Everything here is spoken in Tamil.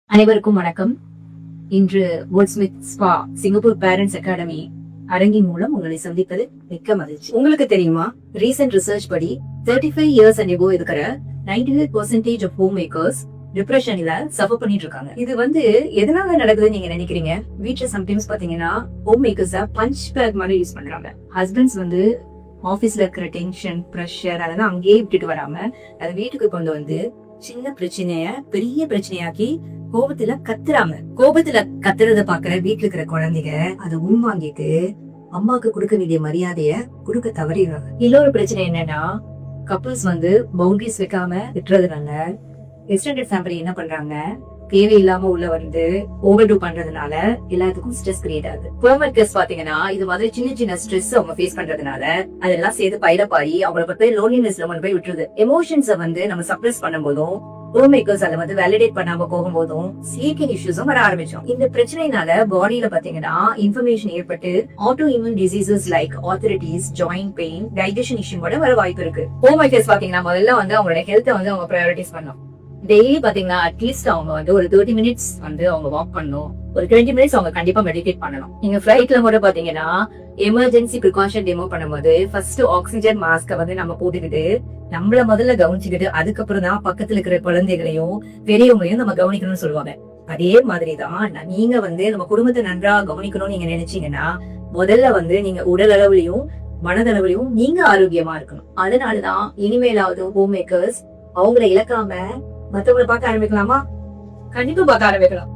அனைவருக்கும் வணக்கம். இன்று Goldsmith spa Singapore parents academy அரங்கின் மூலம் உங்களை சந்திப்பது மிக்க மகிழ்ச்சி. உங்களுக்கு தெரியுமா, ரீசெண்ட் ரிசர்ச் படி 35 இயர்ஸ் அண்ட் எபோ இருக்கிற 98% ஆஃப் ஹோம் மேக்கர்ஸ் டிப்ரெஷன்ல சஃபர் பண்ணிட்டு இருக்காங்க. இது எதனால நடக்குதுன்னு நீங்க நினைக்கிறீங்க? வீட்டுல சம்டைம்ஸ் பாத்தீங்கன்னா ஹோம் மேக்கர்ஸ் பஞ்ச் பேக் மாதிரி யூஸ் பண்றாங்க. ஹஸ்பண்ட்ஸ் ஆபீஸ்ல இருக்கிற டென்ஷன், பிரஷர் அதெல்லாம் அங்கேயே விட்டுட்டு வராம அது வீட்டுக்கு கொண்டு வந்து சின்ன பிரச்சனைய பெரிய பிரச்சனையாக்கி கோபத்துல கத்துறத பாக்குற வீட்டுல இருக்கிற குழந்தைங்க அதை உள்வாங்கிட்டு அம்மாக்கு கொடுக்க வேண்டிய மரியாதைய கொடுக்க தவறிடுறாங்க. இன்னொரு பிரச்சனை என்னன்னா, கப்புள்ஸ் பவுண்டரிஸ் வைக்காம விட்டுறதுனால எக்ஸ்டெண்டட் ஃபேமிலி என்ன பண்றாங்க, தேவையில்லாம உள்ள ஓவர் டூ பண்றதுனால எல்லாத்துக்கும் ஸ்ட்ரெஸ் கிரியேட் ஆகுது. ஹோம்வொர்க்கர்ஸ் பாத்தீங்கன்னா இது மாதிரி சின்ன சின்ன ஸ்ட்ரெஸ் அவங்க ஃபேஸ் பண்றதுனால அதெல்லாம் சேர்த்து பைலப்பாயி அவங்கள பத்தி லோன்லினஸ்ல போய் விட்டுருது. எமோஷன்ஸ நம்ம சப்ரஸ் பண்ணும் போதும், ஹோம் மேக்கர்ஸ் அதை வேலிடேட் பண்ணாம போகும்போதும் ஸ்லீப்பிங் இஷ்யூஸும் வர ஆரம்பிச்சோம். இந்த பிரச்சனைனால பாடியில பாத்தீங்கன்னா இன்ஃபர்மேஷன் ஏற்பட்டு auto immune diseases like arthritis, joint pain, digestion issue கூட வர வாய்ப்பு இருக்கு. ஹோம் மேக்கர்ஸ் பாத்தீங்கன்னா முதல்ல அவங்களோட ஹெல்த்தை அவங்க ப்ரையாரிட்டிஸ் பண்ணணும். டெய்லி பாத்தீங்கன்னா அட்லீஸ்ட் அவங்க ஒரு 30 மினிட்ஸ் அவங்க வாக் பண்ணணும். ஒரு 20 மினிட்ஸ் அவங்க கண்டிப்பா மெடிடேட் பண்ணணும். நீங்க ஃபிளைட்ல கூட பாத்தீங்கன்னா எமர்ஜென்சி ப்ரிகாஷன் டெமோ பண்ணும்போது ஃபர்ஸ்ட் ஆக்சிஜன் மாஸ்க நம்ம போட்டுக்கிட்டு நம்மள முதல்ல கவனிச்சுக்கிட்டு அதுக்கப்புறம் தான் பக்கத்துல இருக்கிற குழந்தைகளையும் பெரியவங்களையும் நம்ம கவனிக்கணும்னு சொல்லுவாங்க. அதே மாதிரிதான் நீங்க நம்ம குடும்பத்தை நன்றா கவனிக்கணும்னு நீங்க நினைச்சீங்கன்னா முதல்ல நீங்க உடல் அளவுலயும் மனதளவுலயும் நீங்க ஆரோக்கியமா இருக்கணும். அதனாலதான் இனிமேலாவது ஹோம் மேக்கர்ஸ் அவங்கள இழக்காம மத்தவங்களை பார்க்க ஆரம்பிக்கலாமா? கண்டிப்பா பார்க்க ஆரம்பிக்கலாம்.